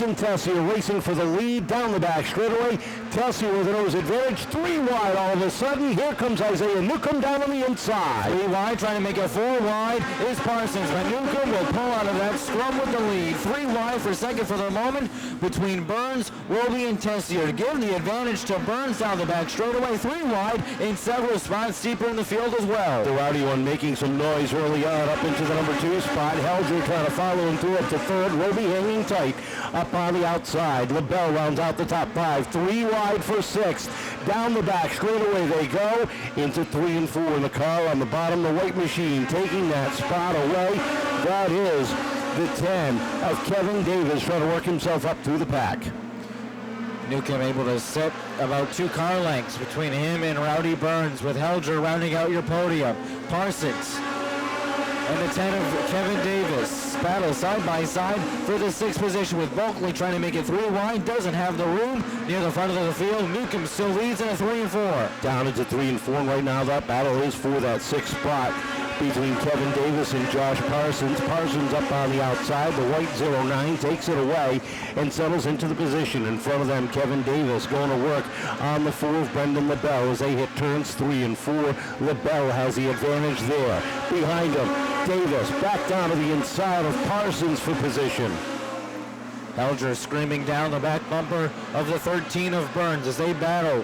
and Tessie are racing for the lead down the back straightaway. Tessie with an nose advantage, 3 wide all of a sudden. Here comes Isaiah Newcomb down on the inside. 3 wide, trying to make it 4 wide is Parsons, but Newcomb will pull out of that scrum with the lead. 3 wide for second for the moment between Burns, Robie, and Tessier. To give the advantage to Burns down the back straightaway. 3 wide in several spots deeper in the field as well. The rowdy one making some noise early on up into the number 2 spot. Helger trying to follow him through up to third. Robie hanging tight up on the outside. LaBalle rounds out the top 5. 3 wide for 6th. Down the back straightaway they go into 3 and 4 in the car on the bottom. The white machine taking that spot away. That is the 10 of Kevin Davis trying to work himself up through the pack. Newcomb able to set about 2 car lengths between him and Rowdy Burns, with Helger rounding out your podium. Parsons and the 10 of Kevin Davis battle side by side for the 6th position, with Bulkeley trying to make it 3 wide. Doesn't have the room near the front of the field. Newcomb still leads in a 3 and 4. Down into 3 and 4 right now. That battle is for that 6th spot between Kevin Davis and Josh Parsons. Parsons up on the outside. The white 09 takes it away and settles into the position. In front of them, Kevin Davis going to work on the 4 of Brendan LaBalle as they hit turns 3 and 4. LaBalle has the advantage there. Behind him, Davis back down to the inside of Parsons for position. Helger screaming down the back bumper of the 13 of Burns as they battle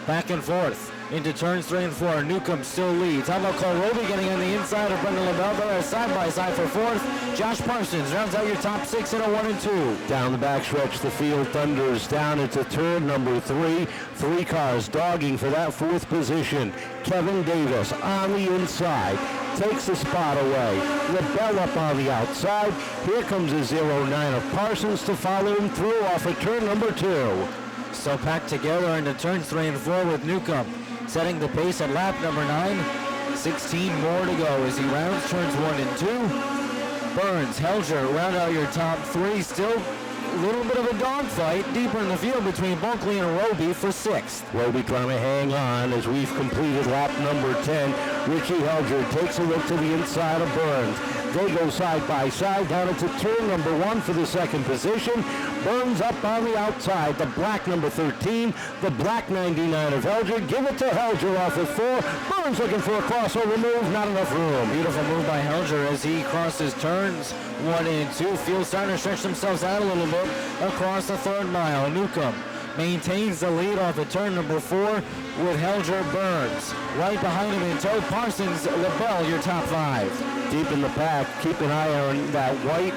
back and forth into turns 3 and 4. Newcomb still leads. How about Robie getting on the inside of Brendan LaBalle? They're side by side for 4th. Josh Parsons rounds out your top 6 in a 1 and 2. Down the backstretch, the field thunders down into turn number 3. 3 cars dogging for that 4th position. Kevin Davis on the inside takes the spot away. LaBalle up on the outside. Here comes the 09 of Parsons to follow him through off of turn number 2. Still packed together into turns 3 and 4 with Newcomb setting the pace at lap number 9. 16 more to go as he rounds turns 1 and 2. Burns, Helger round out your top 3. Still a little bit of a dogfight deeper in the field between Bulkeley and Robie for 6th. Robie trying to hang on as we've completed lap number 10. Richie Helger takes a look to the inside of Burns. They go side by side down into turn number 1 for the 2nd position. Burns up on the outside. The black number 13, the black 99 of Helger. Give it to Helger off of 4. Burns looking for a crossover move. Not enough room. Beautiful move by Helger as he crosses turns 1 and 2. Field starting to stretch themselves out a little bit across the 3rd mile. Newcomb maintains the lead off of turn number 4 with Helger, Burns. Right behind him in tow, Parsons, LaBalle, your top 5. Deep in the pack, keep an eye on that white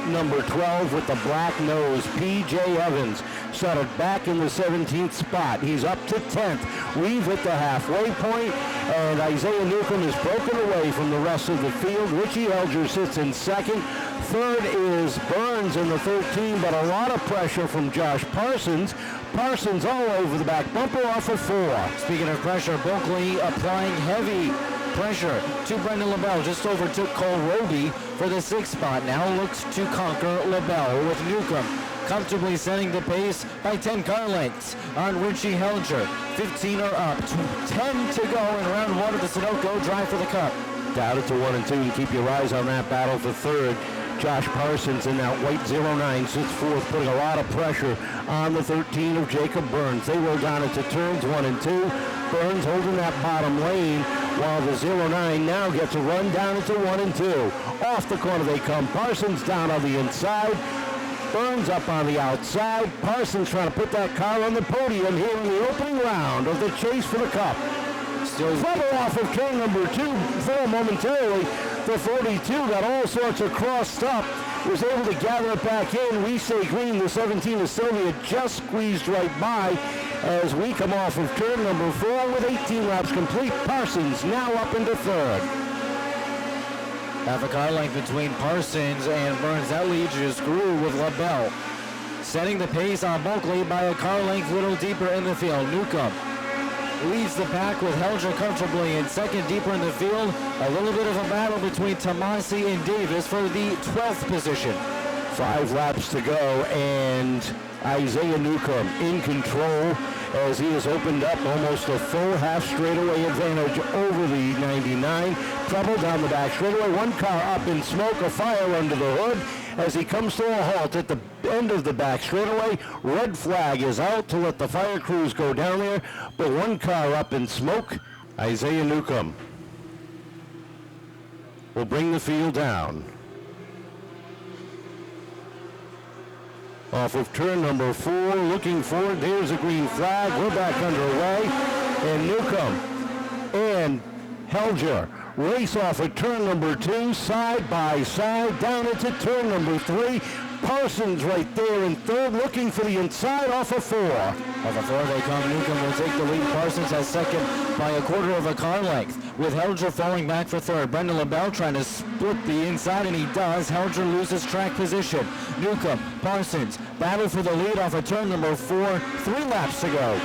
number 12 with the black nose, P.J. Evans, started back in the 17th spot. He's up to 10th. We've hit the halfway point, and Isaiah Newcomb is broken away from the rest of the field. Richie Helger sits in 2nd. 3rd is Burns in the 13, but a lot of pressure from Josh Parsons. Parsons all over the back bumper off of 4. Speaking of pressure, Bulkeley applying heavy pressure to Brendan LaBalle. Just overtook Cole Robie for the 6th spot. Now looks to conquer LaBalle with Newcomb comfortably setting the pace by 10 car lengths on Richie Helger. 15 are up, 10 to go in round 1 of the Sunoco Drive for the Cup. Down to 1 and 2, and keep your eyes on that battle for 3rd. Josh Parsons in that white 09 sits 4th, putting a lot of pressure on the 13 of Jacob Burns. They roll down into turns 1 and 2. Burns holding that bottom lane, while the 09 now gets a run down into 1 and 2. Off the corner they come. Parsons down on the inside. Burns up on the outside. Parsons trying to put that car on the podium here in the opening round of the chase for the Cup. Still trouble off of turn number 2 for momentarily. The 42 got all sorts of crossed up. Was able to gather it back in. We say green. The 17 of Silvia just squeezed right by as we come off of turn number 4 with 18 laps complete. Parsons now up into 3rd. Half a car length between Parsons and Burns. That lead just grew with LaBalle setting the pace on Bulkeley by a car length a little deeper in the field. Newcomb leads the pack with Helger comfortably in 2nd deeper in the field. A little bit of a battle between Tomasi and Davis for the 12th position. 5 laps to go, and Isaiah Newcomb in control as he has opened up almost a full half straightaway advantage over the 99. Trouble down the back straightaway. 1 car up in smoke, a fire under the hood, as he comes to a halt at the end of the back straightaway. Red flag is out to let the fire crews go down there, but one car up in smoke. Isaiah Newcomb will bring the field down. Off of turn number 4, looking forward. There's a green flag. We're back underway. And Newcomb and Helger race off of turn number 2, side by side, down into turn number 3. Parsons right there in third, looking for the inside off of 4. Off of 4 they come. Newcomb will take the lead. Parsons has second by a quarter of a car length, with Helger falling back for third. Brendan LaBalle trying to split the inside, and he does. Helger loses track position. Newcomb, Parsons battle for the lead off of turn number 4. 3 laps to go.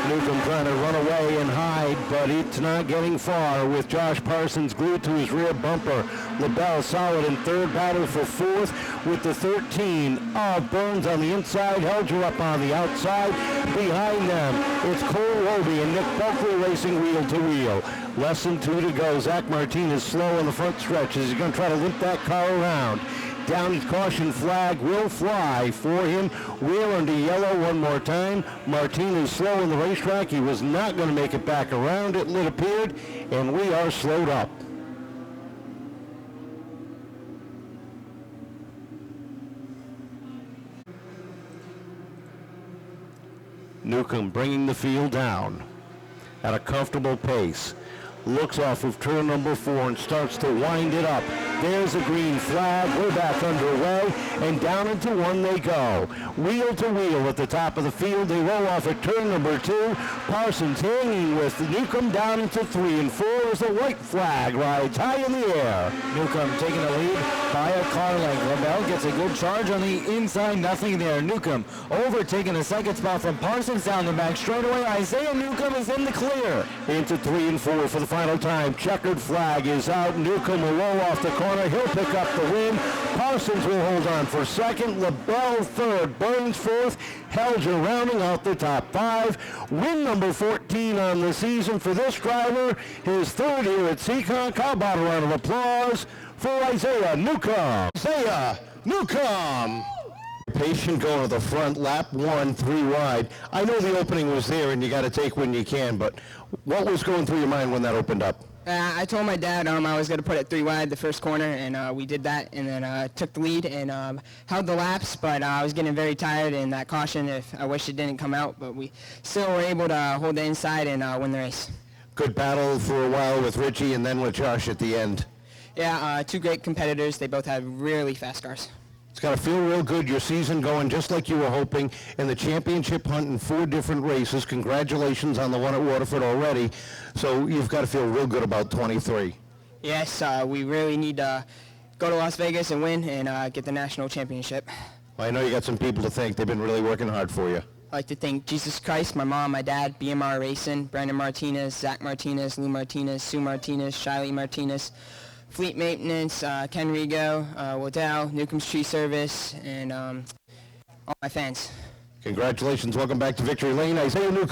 Newcomb trying to run away and hide, but it's not getting far with Josh Parsons glued to his rear bumper. LaBalle solid in third, battle for fourth with the 13 of Burns on the inside, Helger up on the outside. Behind them, it's Cole Robie and Nick Bulkeley racing wheel to wheel. Less than 2 to go. Zach Martinez slow in the front stretch as he's going to try to limp that car around. Down his caution flag will fly for him. Wheel under yellow one more time. Martinez slow in the racetrack. He was not going to make it back around, it appeared, and we are slowed up. Newcomb bringing the field down at a comfortable pace. Looks off of turn number 4 and starts to wind it up. There's a green flag. We're back underway, and down into 1 they go. Wheel to wheel at the top of the field. They roll off at turn number 2. Parsons hanging with Newcomb down into 3 and 4 as the white flag rides high in the air. Newcomb taking the lead by a car length. LaBalle gets a good charge on the inside. Nothing there. Newcomb overtaking the second spot from Parsons down the back straightaway. Isaiah Newcomb is in the clear. Into 3 and 4 for the final time. Checkered flag is out. Newcomb will roll off the corner. He'll pick up the win. Parsons will hold on for second. LaBalle third. Burns fourth. Helger rounding out the top 5. Win number 14 on the season for this driver. His third here at Seekonk. How about a round of applause for Isaiah Newcomb? Isaiah Newcomb! Patient going to the front, lap 1, 3 wide. I know the opening was there and you got to take when you can, but what was going through your mind when that opened up? I told my dad I was going to put it 3 wide the first corner, and we did that, and then took the lead and held the laps, but I was getting very tired in that caution. I wish it didn't come out, but we still were able to hold the inside and win the race. Good battle for a while with Richie and then with Josh at the end. Yeah, 2 great competitors. They both had really fast cars. It's got to feel real good. Your season going just like you were hoping in the championship hunt in 4 different races. Congratulations on the one at Waterford already. So you've got to feel real good about 23. Yes, we really need to go to Las Vegas and win and get the national championship. Well, I know you got some people to thank. They've been really working hard for you. I'd like to thank Jesus Christ, my mom, my dad, BMR Racing, Brandon Martinez, Zach Martinez, Lou Martinez, Sue Martinez, Shiley Martinez, Fleet Maintenance, Ken Rigo, Waddell, Newcomb's Tree Service, and all my fans. Congratulations. Welcome back to Victory Lane. Isaiah Newcomb.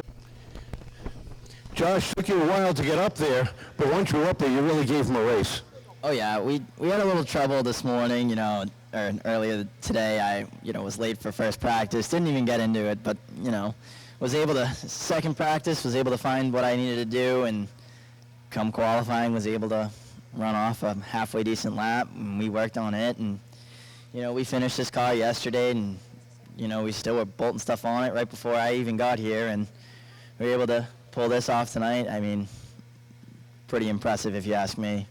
Josh, took you a while to get up there, but once you were up there, you really gave him a race. Oh, yeah. We had a little trouble this morning, or earlier today. I, was late for first practice. Didn't even get into it, but, was able to, second practice, was able to find what I needed to do, and come qualifying, was able to run off a halfway decent lap, and we worked on it, and we finished this car yesterday, and we still were bolting stuff on it right before I even got here, and we were able to pull this off tonight. I mean, pretty impressive if you ask me,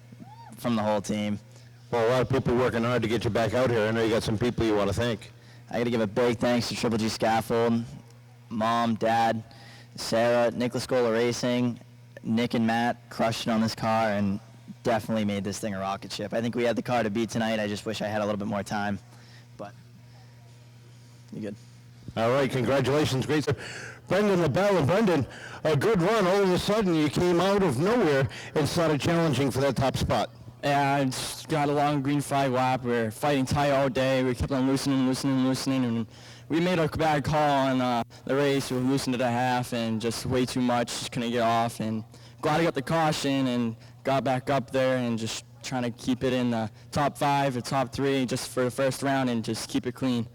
from the whole team. Well, a lot of people working hard to get you back out here. I know you got some people you want to thank. I got to give a big thanks to Triple G Scaffold, Mom, Dad, Sarah, Nicholaus Racing, Nick and Matt crushed it on this car, and definitely made this thing a rocket ship. I think we had the car to beat tonight. I just wish I had a little bit more time, but you good. All right, congratulations. Great. Brendan LaBalle. And Brendan, a good run. All of a sudden, you came out of nowhere and started challenging for that top spot. Yeah, I just got a long green flag lap. We were fighting tight all day. We kept on loosening, and we made a bad call on the race. We loosened it a half and just way too much. Just couldn't get off, and glad I got the caution and got back up there and just trying to keep it in the top 5 or top 3 just for the first round and just keep it clean.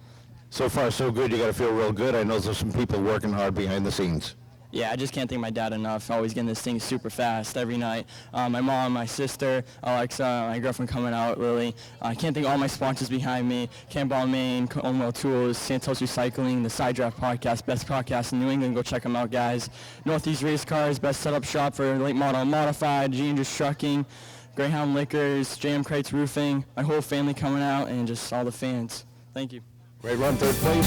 So far, so good. You got to feel real good. I know there's some people working hard behind the scenes. Yeah, I just can't thank my dad enough. Always getting this thing super fast every night. My mom, my sister, Alexa, my girlfriend coming out, Lily. I can't thank all my sponsors behind me. Campbell Maine, Comwell Tools, Santos Recycling, the Side Draft Podcast, best podcast in New England. Go check them out, guys. Northeast Race Cars, best setup shop for late model and modified. G&J Trucking, Greyhound Liquors, JM Crates Roofing. My whole family coming out and just all the fans. Thank you. Great run, third place.